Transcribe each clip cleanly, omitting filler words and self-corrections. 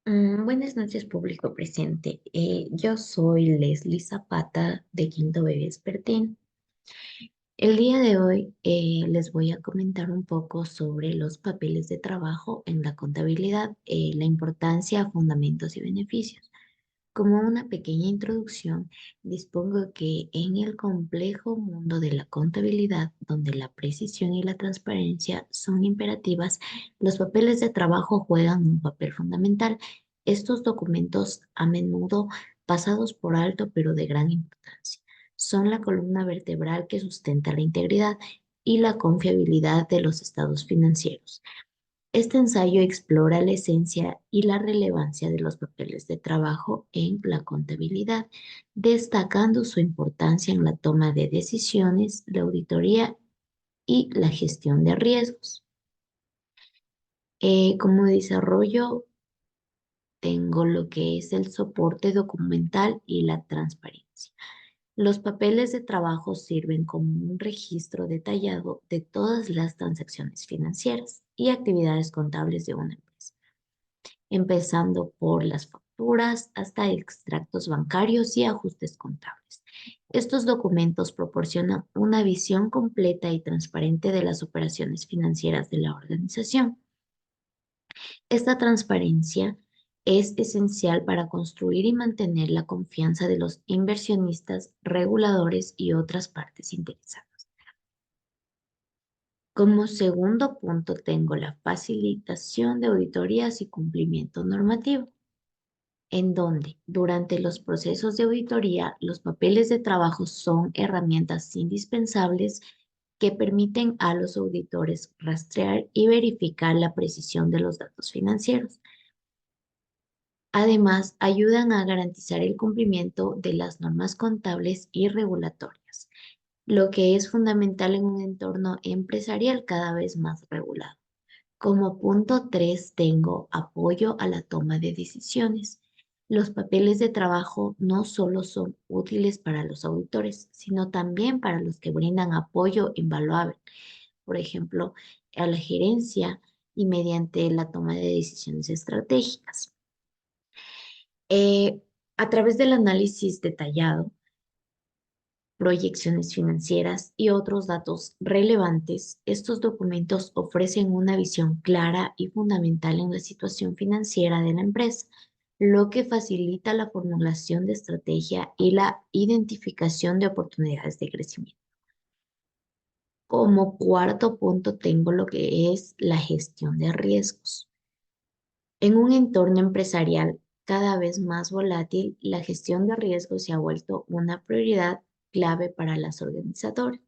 Buenas noches, público presente. Yo soy Leslie Zapata de Quinto B Vespertino. El día de hoy les voy a comentar un poco sobre los papeles de trabajo en la contabilidad, la importancia, fundamentos y beneficios. Como una pequeña introducción, dispongo que en el complejo mundo de la contabilidad, donde la precisión y la transparencia son imperativas, los papeles de trabajo juegan un papel fundamental. Estos documentos, a menudo pasados por alto, pero de gran importancia, son la columna vertebral que sustenta la integridad y la confiabilidad de los estados financieros. Este ensayo explora la esencia y la relevancia de los papeles de trabajo en la contabilidad, destacando su importancia en la toma de decisiones, la auditoría y la gestión de riesgos. Como desarrollo, tengo lo que es el soporte documental y la transparencia. Los papeles de trabajo sirven como un registro detallado de todas las transacciones financieras y actividades contables de una empresa, empezando por las facturas hasta extractos bancarios y ajustes contables. Estos documentos proporcionan una visión completa y transparente de las operaciones financieras de la organización. Esta transparencia es esencial para construir y mantener la confianza de los inversionistas, reguladores y otras partes interesadas. Como segundo punto tengo la facilitación de auditorías y cumplimiento normativo, en donde durante los procesos de auditoría los papeles de trabajo son herramientas indispensables que permiten a los auditores rastrear y verificar la precisión de los datos financieros. Además, ayudan a garantizar el cumplimiento de las normas contables y regulatorias, lo que es fundamental en un entorno empresarial cada vez más regulado. Como punto 3 tengo apoyo a la toma de decisiones. Los papeles de trabajo no solo son útiles para los auditores, sino también para los que brindan apoyo invaluable, por ejemplo, a la gerencia y mediante la toma de decisiones estratégicas. Eh, a través del análisis detallado, proyecciones financieras y otros datos relevantes, estos documentos ofrecen una visión clara y fundamental en la situación financiera de la empresa, lo que facilita la formulación de estrategia y la identificación de oportunidades de crecimiento. Como cuarto punto tengo lo que es la gestión de riesgos. En un entorno empresarial cada vez más volátil, la gestión de riesgos se ha vuelto una prioridad clave para las organizadoras.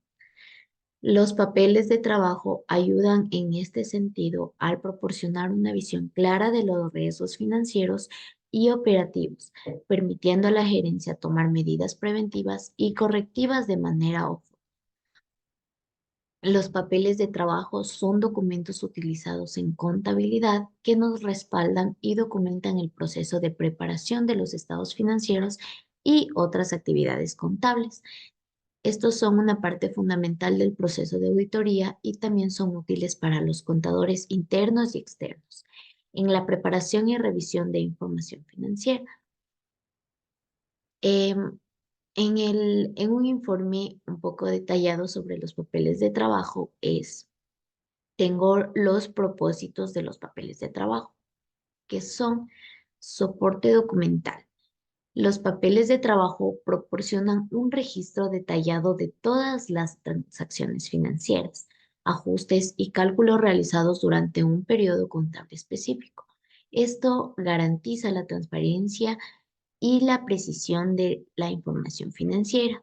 Los papeles de trabajo ayudan en este sentido al proporcionar una visión clara de los riesgos financieros y operativos, permitiendo a la gerencia tomar medidas preventivas y correctivas de manera oportuna. Los papeles de trabajo son documentos utilizados en contabilidad que nos respaldan y documentan el proceso de preparación de los estados financieros y otras actividades contables. Estos son una parte fundamental del proceso de auditoría y también son útiles para los contadores internos y externos en la preparación y revisión de información financiera. Em, en un informe un poco detallado sobre los papeles de trabajo tengo los propósitos de los papeles de trabajo, que son soporte documental. Los papeles de trabajo proporcionan un registro detallado de todas las transacciones financieras, ajustes y cálculos realizados durante un periodo contable específico. Esto garantiza la transparencia y la precisión de la información financiera.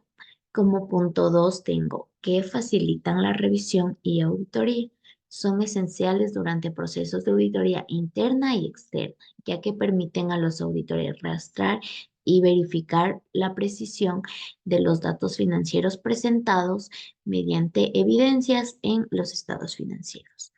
Como punto 2 tengo que facilitan la revisión y auditoría. Son esenciales durante procesos de auditoría interna y externa, ya que permiten a los auditores rastrear y verificar la precisión de los datos financieros presentados mediante evidencias en los estados financieros.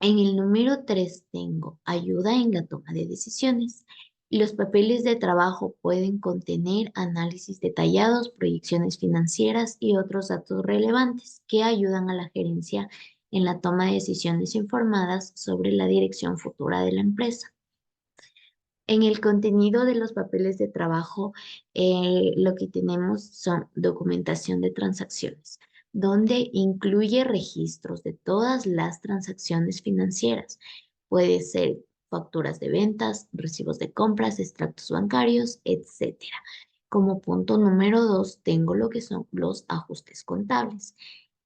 En el número 3 tengo ayuda en la toma de decisiones. Los papeles de trabajo pueden contener análisis detallados, proyecciones financieras y otros datos relevantes que ayudan a la gerencia en la toma de decisiones informadas sobre la dirección futura de la empresa. En el contenido de los papeles de trabajo, lo que tenemos son documentación de transacciones, donde incluye registros de todas las transacciones financieras. Puede ser facturas de ventas, recibos de compras, extractos bancarios, etcétera. Como punto número 2, tengo lo que son los ajustes contables,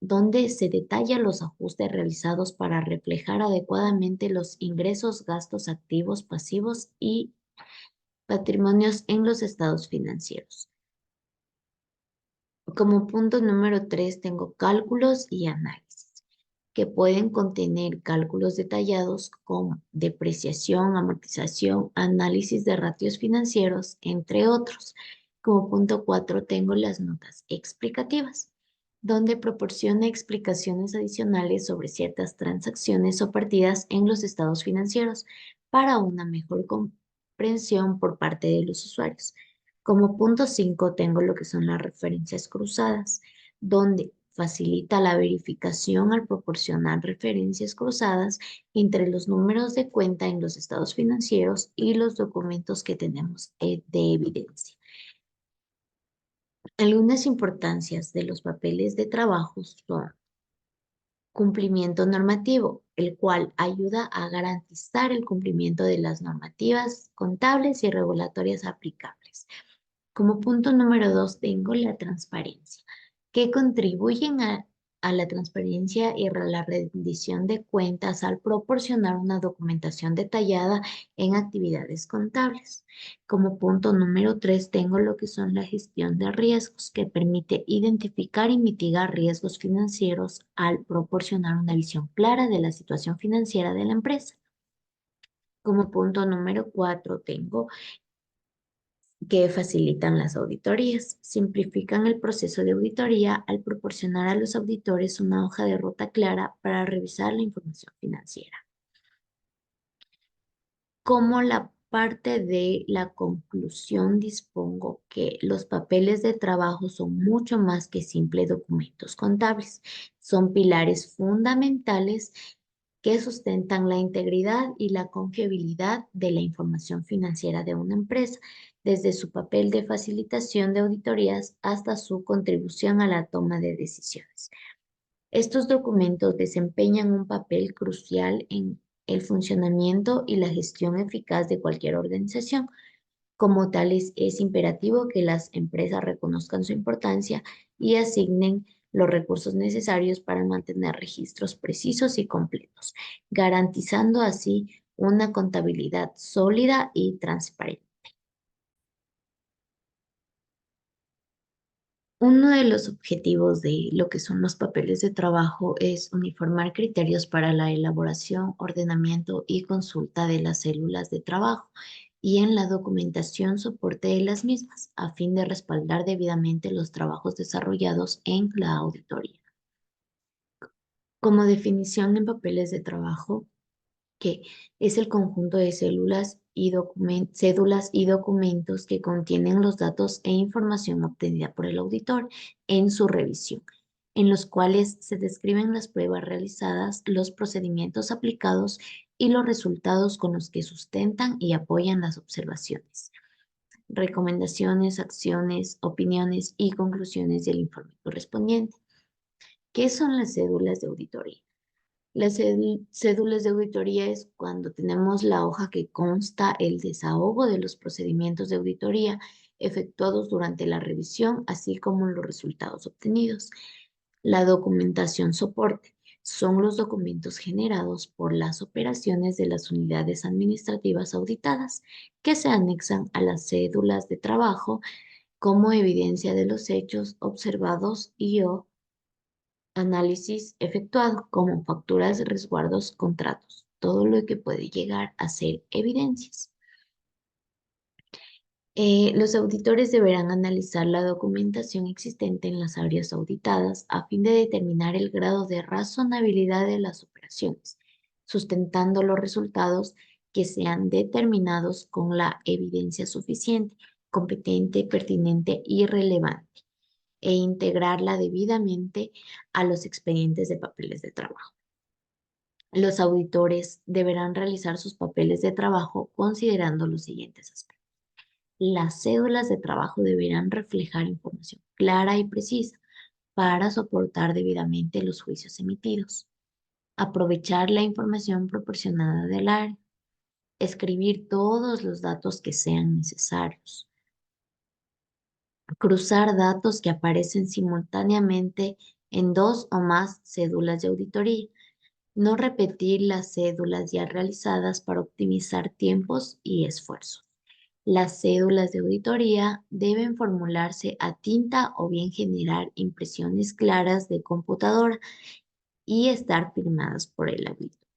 donde se detallan los ajustes realizados para reflejar adecuadamente los ingresos, gastos, activos, pasivos y patrimonios en los estados financieros. Como punto número 3 tengo cálculos y análisis, que pueden contener cálculos detallados como depreciación, amortización, análisis de ratios financieros, entre otros. Como punto 4 tengo las notas explicativas, donde proporciona explicaciones adicionales sobre ciertas transacciones o partidas en los estados financieros para una mejor comprensión por parte de los usuarios. Como punto 5 tengo lo que son las referencias cruzadas, donde facilita la verificación al proporcionar referencias cruzadas entre los números de cuenta en los estados financieros y los documentos que tenemos de evidencia. Algunas importancias de los papeles de trabajo son cumplimiento normativo, el cual ayuda a garantizar el cumplimiento de las normativas contables y regulatorias aplicables. Como punto número 2 tengo la transparencia, que contribuyen a la transparencia y a la rendición de cuentas al proporcionar una documentación detallada en actividades contables. Como punto número 3 tengo lo que son la gestión de riesgos, que permite identificar y mitigar riesgos financieros al proporcionar una visión clara de la situación financiera de la empresa. Como punto número 4 tengo que facilitan las auditorías, simplifican el proceso de auditoría al proporcionar a los auditores una hoja de ruta clara para revisar la información financiera. Como la parte de la conclusión, dispongo que los papeles de trabajo son mucho más que simples documentos contables. Son pilares fundamentales que sustentan la integridad y la confiabilidad de la información financiera de una empresa, desde su papel de facilitación de auditorías hasta su contribución a la toma de decisiones. Estos documentos desempeñan un papel crucial en el funcionamiento y la gestión eficaz de cualquier organización. Como tales, es imperativo que las empresas reconozcan su importancia y asignen los recursos necesarios para mantener registros precisos y completos, garantizando así una contabilidad sólida y transparente. Uno de los objetivos de lo que son los papeles de trabajo es uniformar criterios para la elaboración, ordenamiento y consulta de las células de trabajo y en la documentación soporte de las mismas, a fin de respaldar debidamente los trabajos desarrollados en la auditoría. Como definición en papeles de trabajo, que es el conjunto de cédulas y documentos que contienen los datos e información obtenida por el auditor en su revisión, en los cuales se describen las pruebas realizadas, los procedimientos aplicados y los resultados con los que sustentan y apoyan las observaciones, recomendaciones, acciones, opiniones y conclusiones del informe correspondiente. ¿Qué son las cédulas de auditoría? Las cédulas de auditoría es cuando tenemos la hoja que consta el desahogo de los procedimientos de auditoría efectuados durante la revisión, así como los resultados obtenidos. La documentación soporte son los documentos generados por las operaciones de las unidades administrativas auditadas que se anexan a las cédulas de trabajo como evidencia de los hechos observados y o análisis efectuado como facturas, resguardos, contratos, todo lo que puede llegar a ser evidencias. Los auditores deberán analizar la documentación existente en las áreas auditadas a fin de determinar el grado de razonabilidad de las operaciones, sustentando los resultados que sean determinados con la evidencia suficiente, competente, pertinente y relevante, e integrarla debidamente a los expedientes de papeles de trabajo. Los auditores deberán realizar sus papeles de trabajo considerando los siguientes aspectos. Las cédulas de trabajo deberán reflejar información clara y precisa para soportar debidamente los juicios emitidos. Aprovechar la información proporcionada del área. Escribir todos los datos que sean necesarios. Cruzar datos que aparecen simultáneamente en dos o más cédulas de auditoría. No repetir las cédulas ya realizadas para optimizar tiempos y esfuerzos. Las cédulas de auditoría deben formularse a tinta o bien generar impresiones claras de computadora y estar firmadas por el auditor.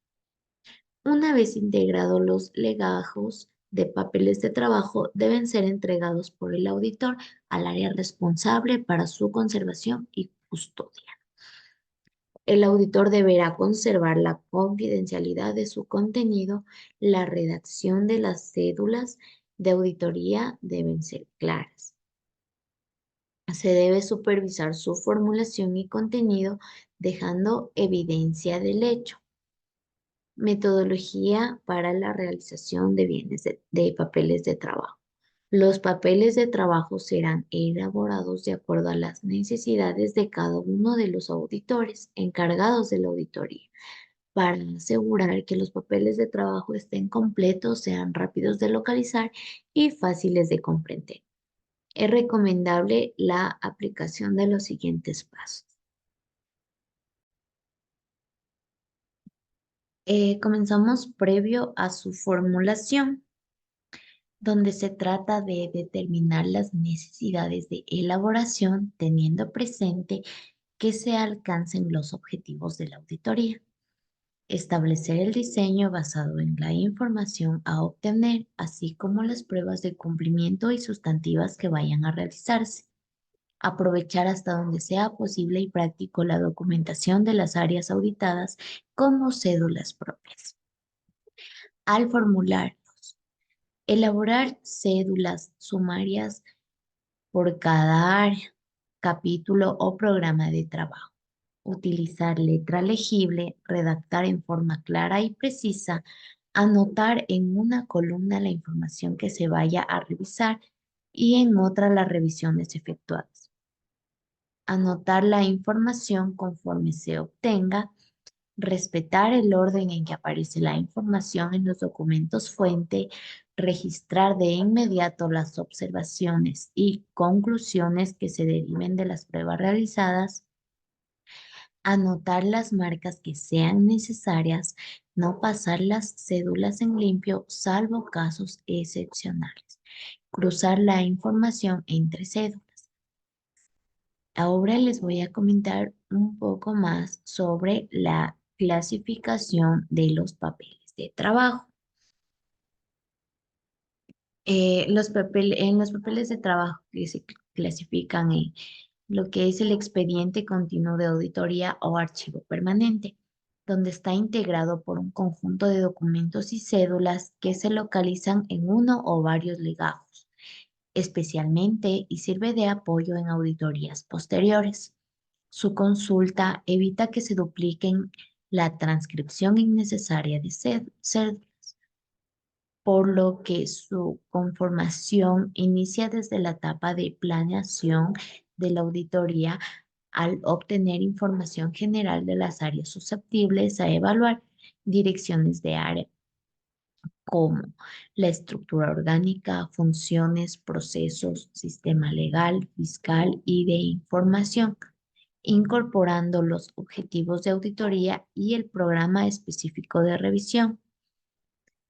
Una vez integrados los legajos de papeles de trabajo, deben ser entregados por el auditor al área responsable para su conservación y custodia. El auditor deberá conservar la confidencialidad de su contenido. La redacción de las cédulas de auditoría deben ser claras. Se debe supervisar su formulación y contenido, dejando evidencia del hecho. Metodología para la realización de de papeles de trabajo. Los papeles de trabajo serán elaborados de acuerdo a las necesidades de cada uno de los auditores encargados de la auditoría, para asegurar que los papeles de trabajo estén completos, sean rápidos de localizar y fáciles de comprender. Es recomendable la aplicación de los siguientes pasos. Comenzamos previo a su formulación, donde se trata de determinar las necesidades de elaboración, teniendo presente que se alcancen los objetivos de la auditoría. Establecer el diseño basado en la información a obtener, así como las pruebas de cumplimiento y sustantivas que vayan a realizarse. Aprovechar hasta donde sea posible y práctico la documentación de las áreas auditadas como cédulas propias. Al formular, elaborar cédulas sumarias por cada área, capítulo o programa de trabajo. Utilizar letra legible, redactar en forma clara y precisa, anotar en una columna la información que se vaya a revisar y en otra las revisiones efectuadas. Anotar la información conforme se obtenga, respetar el orden en que aparece la información en los documentos fuente, registrar de inmediato las observaciones y conclusiones que se deriven de las pruebas realizadas, anotar las marcas que sean necesarias, no pasar las cédulas en limpio, salvo casos excepcionales, cruzar la información entre cédulas. Ahora les voy a comentar un poco más sobre la clasificación de los papeles de trabajo. En los papeles de trabajo que se clasifican en lo que es el expediente continuo de auditoría o archivo permanente, donde está integrado por un conjunto de documentos y cédulas que se localizan en uno o varios legajos, especialmente y sirve de apoyo en auditorías posteriores. Su consulta evita que se dupliquen la transcripción innecesaria de cédulas, por lo que su conformación inicia desde la etapa de planeación de la auditoría al obtener información general de las áreas susceptibles a evaluar, direcciones de área como la estructura orgánica, funciones, procesos, sistema legal, fiscal y de información, incorporando los objetivos de auditoría y el programa específico de revisión.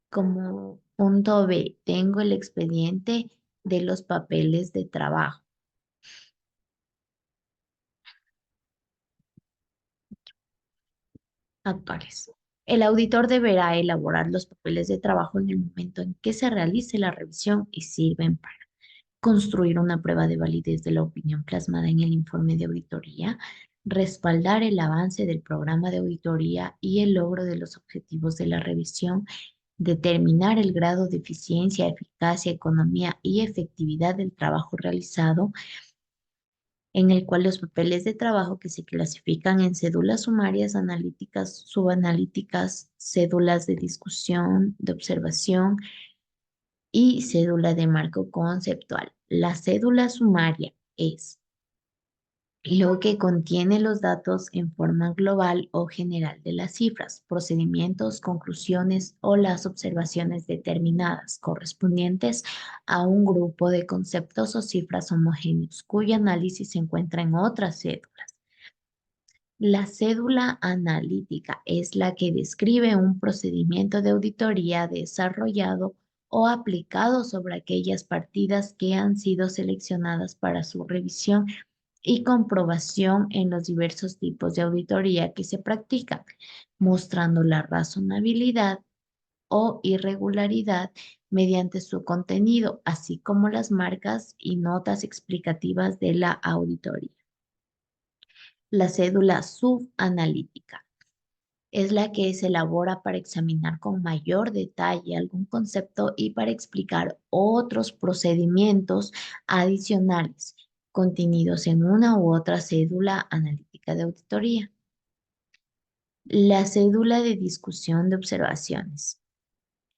Como punto B, tengo el expediente de los papeles de trabajo actuales. El auditor deberá elaborar los papeles de trabajo en el momento en que se realice la revisión y sirven para construir una prueba de validez de la opinión plasmada en el informe de auditoría, respaldar el avance del programa de auditoría y el logro de los objetivos de la revisión, determinar el grado de eficiencia, eficacia, economía y efectividad del trabajo realizado, en el cual los papeles de trabajo que se clasifican en cédulas sumarias, analíticas, subanalíticas, cédulas de discusión, de observación y cédula de marco conceptual. La cédula sumaria es lo que contiene los datos en forma global o general de las cifras, procedimientos, conclusiones o las observaciones determinadas correspondientes a un grupo de conceptos o cifras homogéneos cuyo análisis se encuentra en otras cédulas. La cédula analítica es la que describe un procedimiento de auditoría desarrollado o aplicado sobre aquellas partidas que han sido seleccionadas para su revisión y comprobación en los diversos tipos de auditoría que se practican, mostrando la razonabilidad o irregularidad mediante su contenido, así como las marcas y notas explicativas de la auditoría. La cédula subanalítica es la que se elabora para examinar con mayor detalle algún concepto y para explicar otros procedimientos adicionales contenidos en una u otra cédula analítica de auditoría. La cédula de discusión de observaciones.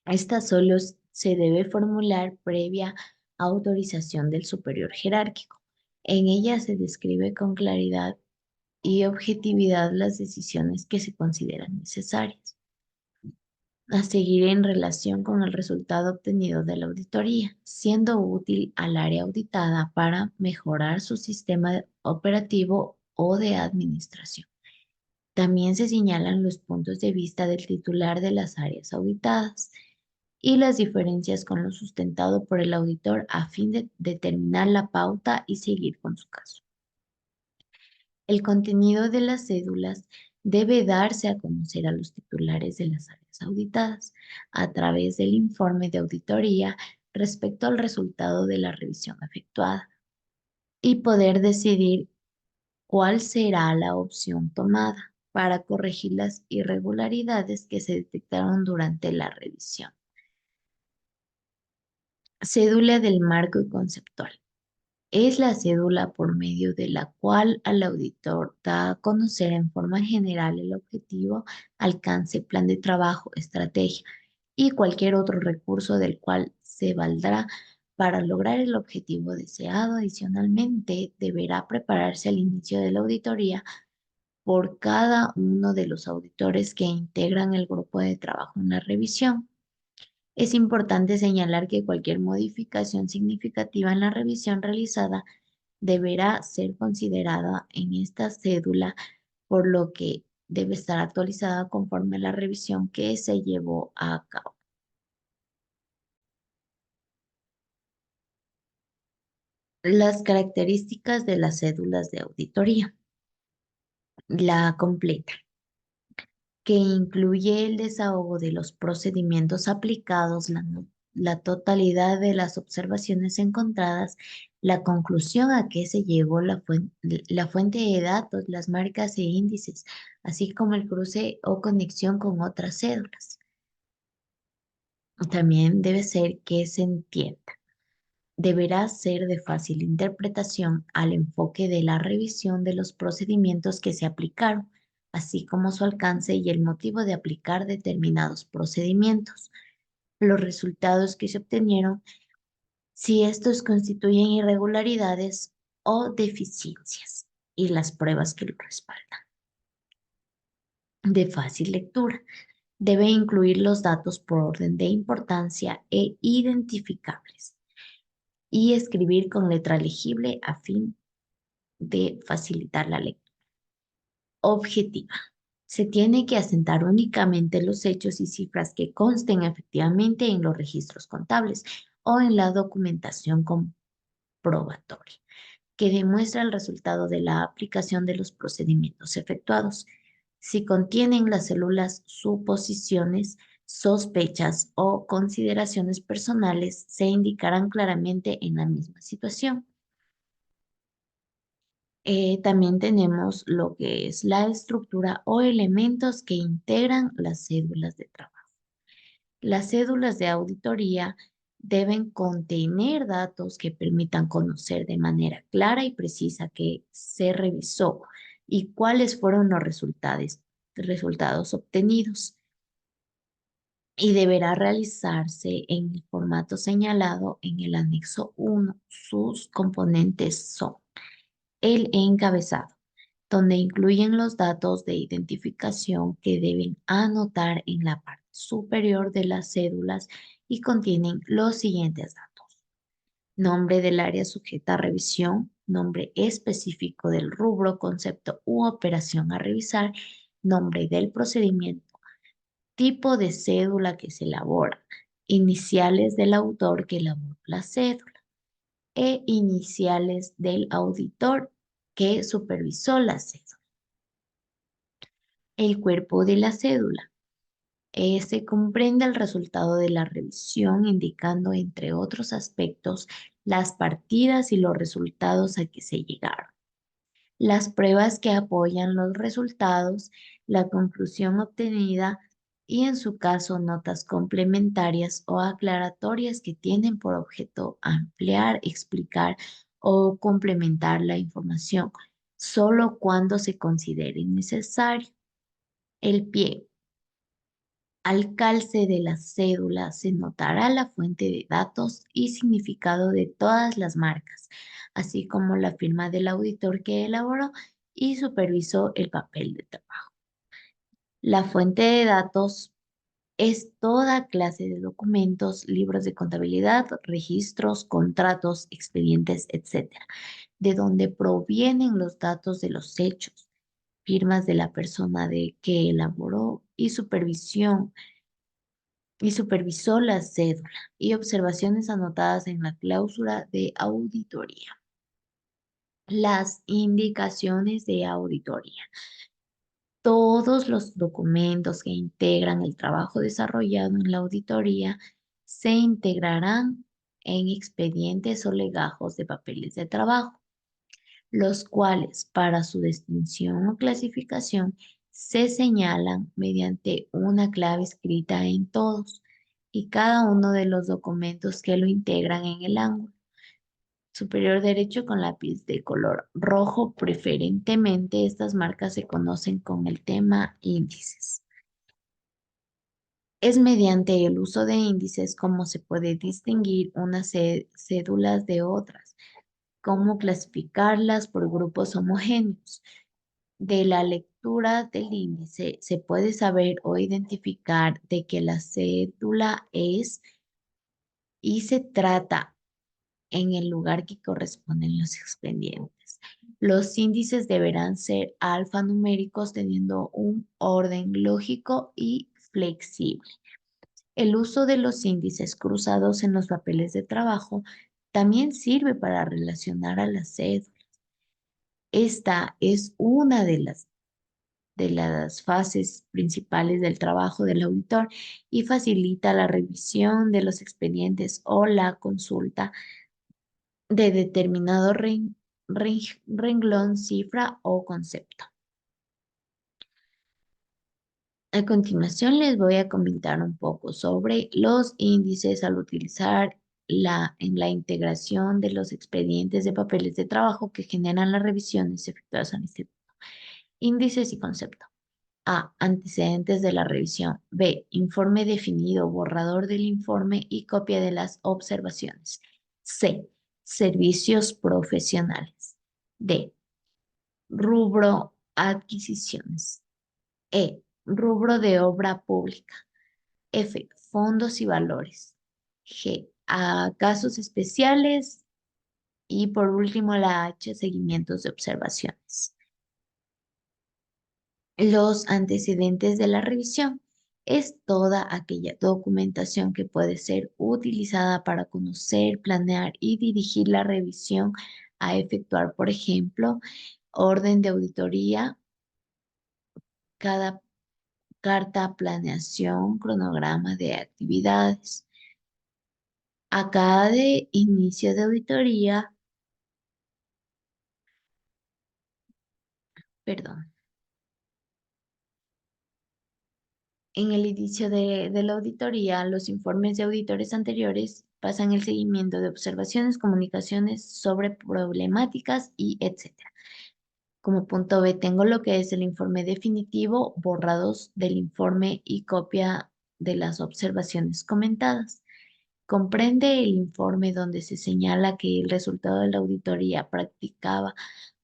Esta solo se debe formular previa autorización del superior jerárquico. En ella se describe con claridad y objetividad las decisiones que se consideran necesarias a seguir en relación con el resultado obtenido de la auditoría, siendo útil al área auditada para mejorar su sistema operativo o de administración. También se señalan los puntos de vista del titular de las áreas auditadas y las diferencias con lo sustentado por el auditor a fin de determinar la pauta y seguir con su caso. El contenido de las cédulas debe darse a conocer a los titulares de las áreas auditadas a través del informe de auditoría respecto al resultado de la revisión efectuada y poder decidir cuál será la opción tomada para corregir las irregularidades que se detectaron durante la revisión. Cédula del marco y conceptual. Es la cédula por medio de la cual al auditor da a conocer en forma general el objetivo, alcance, plan de trabajo, estrategia y cualquier otro recurso del cual se valdrá para lograr el objetivo deseado. Adicionalmente, deberá prepararse al inicio de la auditoría por cada uno de los auditores que integran el grupo de trabajo en la revisión. Es importante señalar que cualquier modificación significativa en la revisión realizada deberá ser considerada en esta cédula, por lo que debe estar actualizada conforme a la revisión que se llevó a cabo. Las características de las cédulas de auditoría. La completa, que incluye el desahogo de los procedimientos aplicados, la totalidad de las observaciones encontradas, la conclusión a que se llegó, la fuente de datos, las marcas e índices, así como el cruce o conexión con otras cédulas. También debe ser que se entienda. Deberá ser de fácil interpretación al enfoque de la revisión de los procedimientos que se aplicaron, así como su alcance y el motivo de aplicar determinados procedimientos, los resultados que se obtenieron, si estos constituyen irregularidades o deficiencias, y las pruebas que lo respaldan. De fácil lectura. Debe incluir los datos por orden de importancia e identificables y escribir con letra legible a fin de facilitar la lectura. Objetiva. Se tiene que asentar únicamente los hechos y cifras que consten efectivamente en los registros contables o en la documentación comprobatoria, que demuestra el resultado de la aplicación de los procedimientos efectuados. Si contienen las células suposiciones, sospechas o consideraciones personales, se indicarán claramente en la misma situación. También tenemos lo que es la estructura o elementos que integran las cédulas de trabajo. Las cédulas de auditoría deben contener datos que permitan conocer de manera clara y precisa qué se revisó y cuáles fueron los resultados obtenidos. Y deberá realizarse en el formato señalado en el anexo 1. Sus componentes son el encabezado, donde incluyen los datos de identificación que deben anotar en la parte superior de las cédulas y contienen los siguientes datos: nombre del área sujeta a revisión, nombre específico del rubro, concepto u operación a revisar, nombre del procedimiento, tipo de cédula que se elabora, iniciales del autor que elaboró la cédula e iniciales del auditor que supervisó la cédula. El cuerpo de la cédula. Se comprende el resultado de la revisión, indicando, entre otros aspectos, las partidas y los resultados a que se llegaron, las pruebas que apoyan los resultados, la conclusión obtenida y, en su caso, notas complementarias o aclaratorias que tienen por objeto ampliar, explicar o complementar la información, solo cuando se considere necesario. El pie. Al calce de la cédula se notará la fuente de datos y significado de todas las marcas, así como la firma del auditor que elaboró y supervisó el papel de trabajo. La fuente de datos es toda clase de documentos, libros de contabilidad, registros, contratos, expedientes, etcétera, de donde provienen los datos de los hechos, firmas de la persona de que elaboró y supervisó la cédula y observaciones anotadas en la cláusula de auditoría. Las indicaciones de auditoría. Todos los documentos que integran el trabajo desarrollado en la auditoría se integrarán en expedientes o legajos de papeles de trabajo, los cuales, para su distinción o clasificación, se señalan mediante una clave escrita en todos y cada uno de los documentos que lo integran en el ángulo superior derecho con lápiz de color rojo. Preferentemente, estas marcas se conocen con el tema índices. Es mediante el uso de índices como se puede distinguir unas cédulas de otras, cómo clasificarlas por grupos homogéneos. De la lectura del índice se puede saber o identificar de que la cédula es y se trata en el lugar que corresponden los expedientes. Los índices deberán ser alfanuméricos teniendo un orden lógico y flexible. El uso de los índices cruzados en los papeles de trabajo también sirve para relacionar a la cédula. Esta es una de las fases principales del trabajo del auditor y facilita la revisión de los expedientes o la consulta de determinado renglón, cifra o concepto. A continuación les voy a comentar un poco sobre los índices al utilizar en la integración de los expedientes de papeles de trabajo que generan las revisiones efectuadas al instituto. Índices y concepto. A. Antecedentes de la revisión. B. Informe definido, borrador del informe y copia de las observaciones. C. Servicios profesionales. D. Rubro adquisiciones. E. Rubro de obra pública. F. Fondos y valores. G. A casos especiales. Y por último la H. Seguimientos de observaciones. Los antecedentes de la revisión es toda aquella documentación que puede ser utilizada para conocer, planear y dirigir la revisión a efectuar, por ejemplo, orden de auditoría, cada carta, planeación, cronograma de actividades. A cada de inicio de auditoría, perdón, En el inicio de la auditoría, los informes de auditores anteriores pasan el seguimiento de observaciones, comunicaciones sobre problemáticas y etcétera. Como punto B, tengo lo que es el informe definitivo, borrados del informe y copia de las observaciones comentadas. Comprende el informe donde se señala que el resultado de la auditoría practicaba,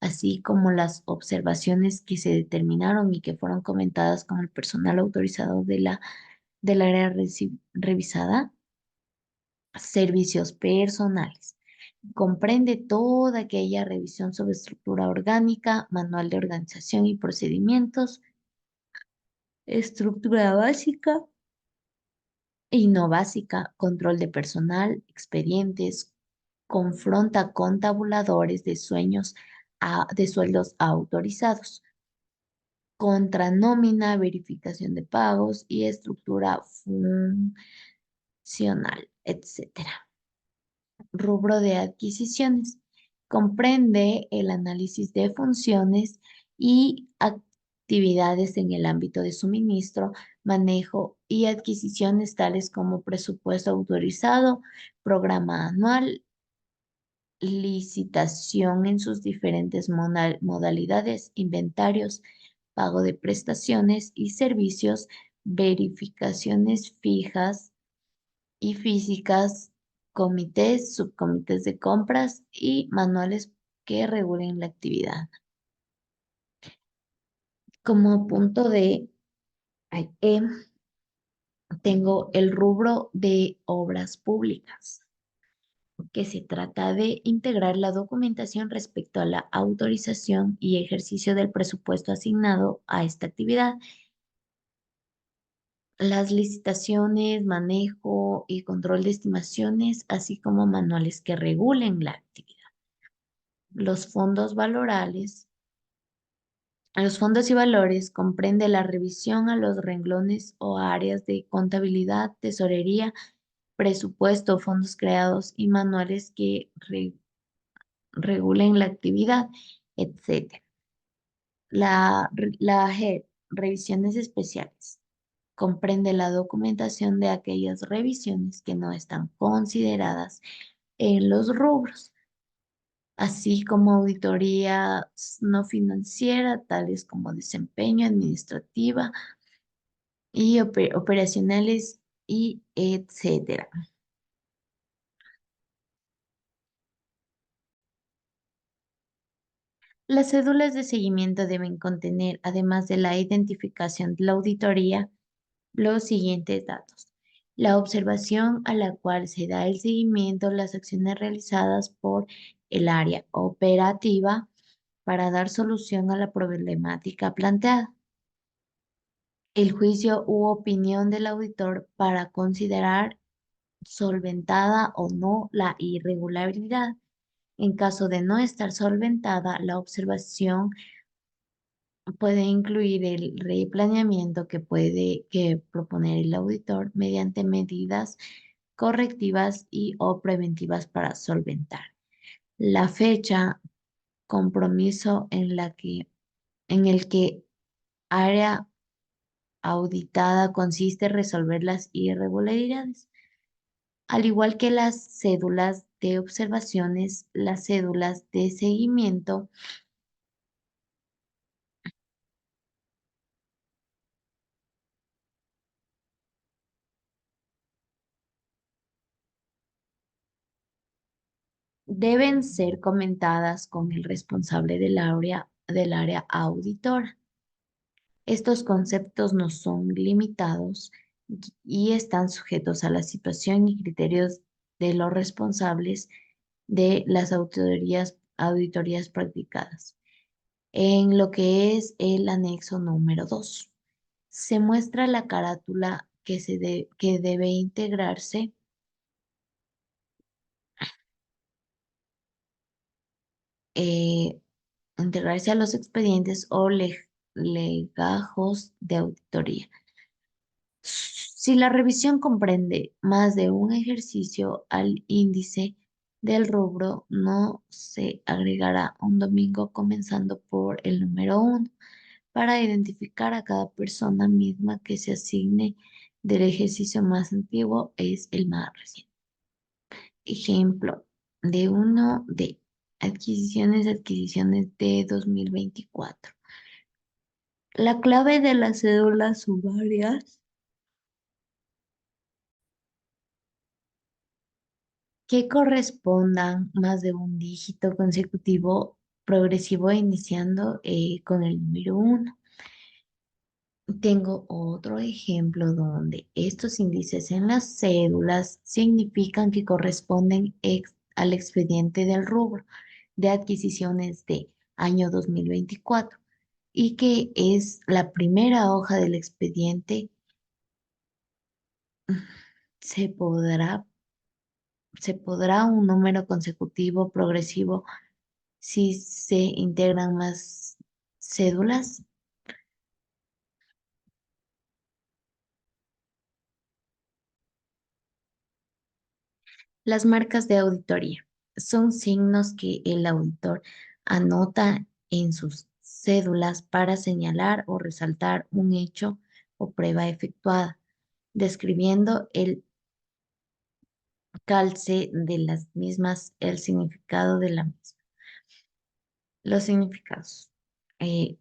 así como las observaciones que se determinaron y que fueron comentadas con el personal autorizado del área revisada. Servicios personales. Comprende toda aquella revisión sobre estructura orgánica, manual de organización y procedimientos, estructura básica y no básica, control de personal, expedientes, confronta con tabuladores de de sueldos autorizados, contranómina, verificación de pagos y estructura funcional, etcétera. Rubro de adquisiciones. Comprende el análisis de funciones y actividades en el ámbito de suministro, manejo y adquisiciones tales como presupuesto autorizado, programa anual, licitación en sus diferentes modalidades, inventarios, pago de prestaciones y servicios, verificaciones fijas y físicas, comités, subcomités de compras y manuales que regulen la actividad. Como punto de tengo el rubro de obras públicas, que se trata de integrar la documentación respecto a la autorización y ejercicio del presupuesto asignado a esta actividad, las licitaciones, manejo y control de estimaciones, así como manuales que regulen la actividad. Los fondos valorales. Los fondos y valores comprende la revisión a los renglones o áreas de contabilidad, tesorería, presupuesto, fondos creados y manuales que regulen la actividad, etc. La G, revisiones especiales. Comprende la documentación de aquellas revisiones que no están consideradas en los rubros, así como auditorías no financieras, tales como desempeño administrativa y operacionales y etcétera. Las cédulas de seguimiento deben contener, además de la identificación de la auditoría, los siguientes datos. La observación a la cual se da el seguimiento, las acciones realizadas por el área operativa para dar solución a la problemática planteada. El juicio u opinión del auditor para considerar solventada o no la irregularidad. En caso de no estar solventada, la observación puede incluir el replaneamiento que proponer el auditor mediante medidas correctivas y o preventivas para solventar. La fecha, compromiso en el que área auditada consiste en resolver las irregularidades. Al igual que las cédulas de observaciones, las cédulas de seguimiento deben ser comentadas con el responsable del área auditora. Estos conceptos no son limitados y están sujetos a la situación y criterios de los responsables de las auditorías practicadas. En lo que es el anexo número 2, se muestra la carátula que debe eh, integrarse a los expedientes o legajos de auditoría. Si la revisión comprende más de un ejercicio al índice del rubro, no se agregará un domingo comenzando por el número 1. para identificar a cada persona misma que se asigne del ejercicio más antiguo es el más reciente. Ejemplo de uno de adquisiciones de 2024. La clave de las cédulas sumarias que correspondan más de un dígito consecutivo progresivo iniciando con el número uno. Tengo otro ejemplo donde estos índices en las cédulas significan que corresponden al expediente del rubro de adquisiciones de año 2024 y que es la primera hoja del expediente. Se podrá, se podrá un número consecutivo progresivo si se integran más cédulas. Las marcas de auditoría son signos que el auditor anota en sus cédulas para señalar o resaltar un hecho o prueba efectuada, describiendo el calce de las mismas, el significado de la misma. Los significados.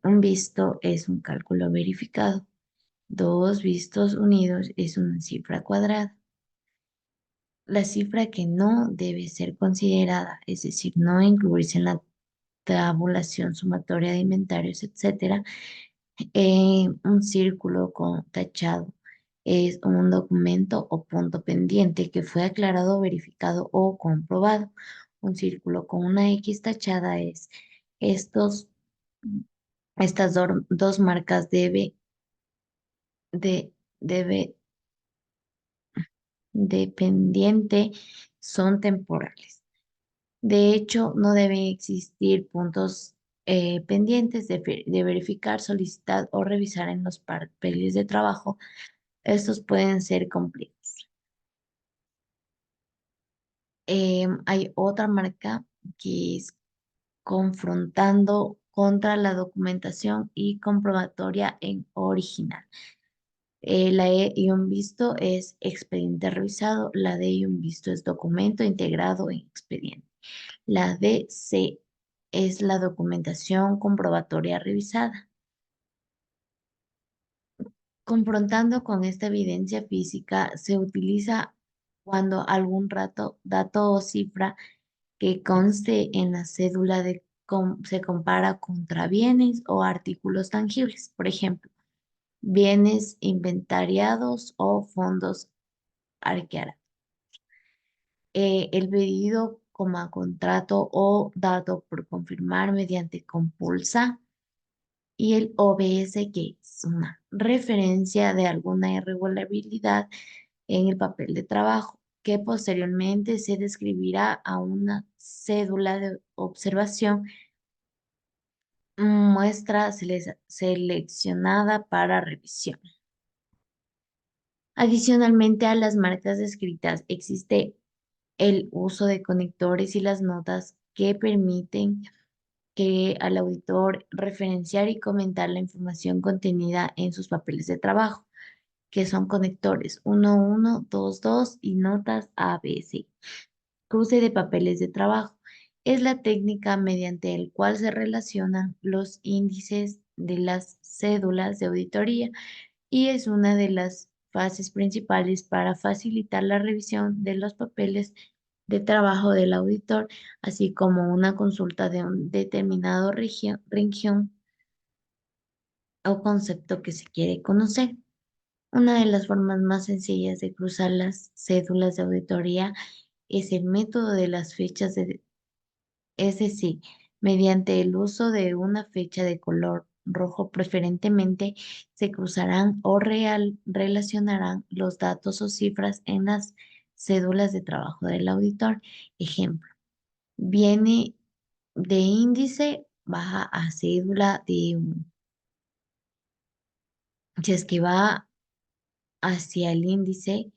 Un visto es un cálculo verificado. Dos vistos unidos es una cifra cuadrada. La cifra que no debe ser considerada, es decir, no incluirse en la tabulación sumatoria de inventarios, etcétera. Un círculo con tachado es un documento o punto pendiente que fue aclarado, verificado o comprobado. Un círculo con una X tachada es estos, estas dos marcas de, debe, dependiente son temporales. De hecho, no deben existir puntos pendientes de verificar, solicitar o revisar en los papeles de trabajo. Estos pueden ser complejos. Hay otra marca que es confrontando contra la documentación y comprobatoria en original. La E y un visto es expediente revisado. La D y un visto es documento integrado en expediente. La DC es la documentación comprobatoria revisada. Confrontando con esta evidencia física se utiliza cuando algún dato o cifra que conste en la cédula se compara contra bienes o artículos tangibles. Por ejemplo, bienes inventariados o fondos arqueados. El pedido como contrato o dato por confirmar mediante compulsa y el OBS, que es una referencia de alguna irregularidad en el papel de trabajo, que posteriormente se describirá a una cédula de observación, muestra seleccionada para revisión. Adicionalmente a las marcas descritas, existe el uso de conectores y las notas que permiten que al auditor referenciar y comentar la información contenida en sus papeles de trabajo, que son conectores 1122 y notas ABC. Cruce de papeles de trabajo. Es la técnica mediante el cual se relacionan los índices de las cédulas de auditoría y es una de las fases principales para facilitar la revisión de los papeles de trabajo del auditor, así como una consulta de un determinado región o concepto que se quiere conocer. Una de las formas más sencillas de cruzar las cédulas de auditoría es el método de las fechas es decir, mediante el uso de una fecha de color rojo preferentemente, se cruzarán o relacionarán los datos o cifras en las cédulas de trabajo del auditor. Ejemplo, viene de índice, baja a cédula de 1. Si es que va hacia el índice,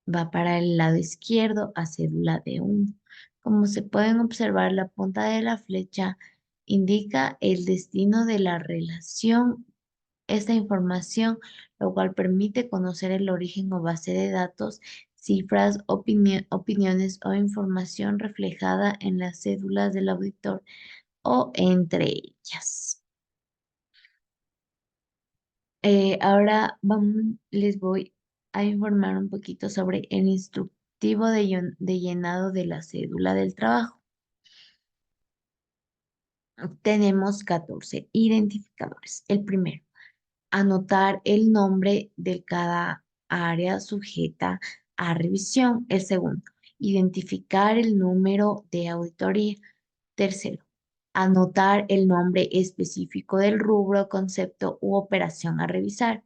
va para el lado izquierdo a cédula de 1. Como se pueden observar, la punta de la flecha indica el destino de la relación, esta información, lo cual permite conocer el origen o base de datos, cifras, opiniones o información reflejada en las cédulas del auditor o entre ellas. Ahora les voy a informar un poquito sobre el instructivo de llenado de la cédula del trabajo. Tenemos 14 identificadores. El primero, anotar el nombre de cada área sujeta a revisión. El segundo, identificar el número de auditoría. Tercero, anotar el nombre específico del rubro, concepto u operación a revisar.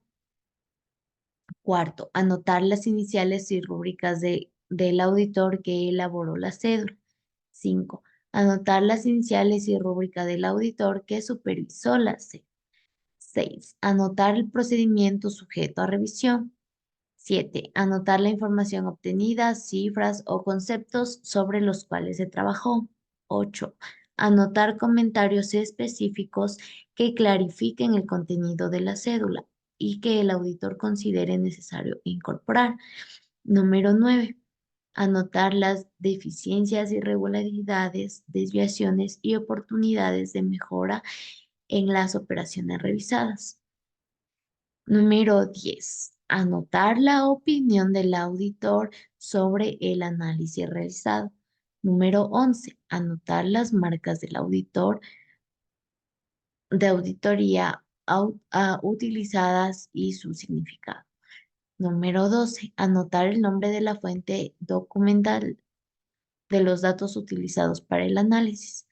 Cuarto, anotar las iniciales y rúbricas del auditor que elaboró la cédula. Cinco, anotar las iniciales y rúbrica del auditor que supervisó la cédula. 6. Anotar el procedimiento sujeto a revisión. 7. Anotar la información obtenida, cifras o conceptos sobre los cuales se trabajó. 8. Anotar comentarios específicos que clarifiquen el contenido de la cédula y que el auditor considere necesario incorporar. Número 9. Anotar las deficiencias, irregularidades, desviaciones y oportunidades de mejora en las operaciones revisadas. Número 10. Anotar la opinión del auditor sobre el análisis realizado. Número 11. Anotar las marcas del auditor de auditoría utilizadas y su significado. Número 12. Anotar el nombre de la fuente documental de los datos utilizados para el análisis.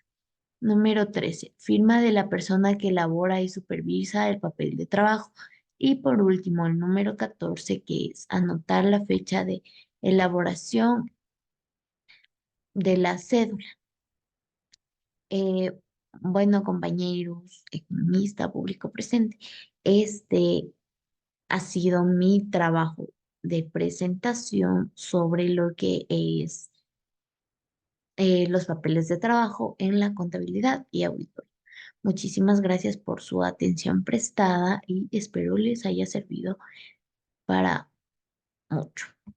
Número 13. Firma de la persona que elabora y supervisa el papel de trabajo. Y por último, el número 14, que es anotar la fecha de elaboración de la cédula. Eh, bueno, compañeros, economista, público presente, este ha sido mi trabajo de presentación sobre lo que es los papeles de trabajo en la contabilidad y auditoría. Muchísimas gracias por su atención prestada y espero les haya servido para mucho.